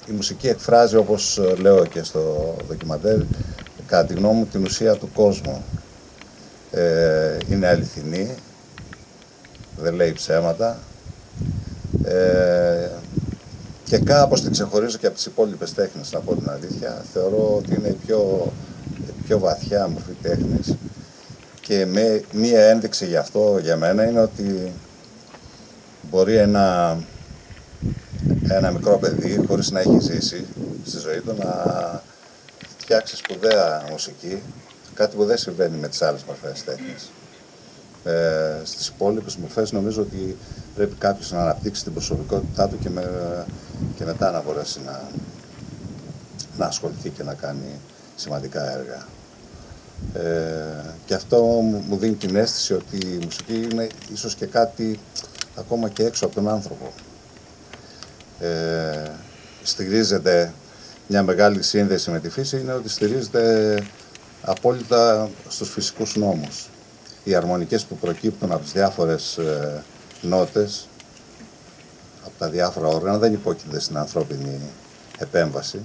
η μουσική εκφράζει, όπως λέω και στο ντοκιμαντέρ, κατά τη γνώμη μου, την ουσία του κόσμου. Είναι αληθινή, δεν λέει ψέματα και κάπως την ξεχωρίζω και από τις υπόλοιπες τέχνες, να πω την αλήθεια. Θεωρώ ότι είναι η πιο βαθιά μορφή τέχνης και μία ένδειξη γι' αυτό για μένα είναι ότι μπορεί ένα μικρό παιδί, χωρίς να έχει ζήσει στη ζωή του, να φτιάξει σπουδαία μουσική, κάτι που δεν συμβαίνει με τις άλλες μορφές τέχνης. Στις υπόλοιπες μορφές νομίζω ότι πρέπει κάποιος να αναπτύξει την προσωπικότητά του και μετά να μπορέσει να ασχοληθεί και να κάνει σημαντικά έργα. Και αυτό μου δίνει την αίσθηση ότι η μουσική είναι ίσως και κάτι ακόμα και έξω από τον άνθρωπο. Στηρίζεται μια μεγάλη σύνδεση με τη φύση, είναι ότι στηρίζεται απόλυτα στους φυσικούς νόμους. Οι αρμονικές που προκύπτουν από τις διάφορες νότες, από τα διάφορα όργανα, δεν υπόκεινται στην ανθρώπινη επέμβαση.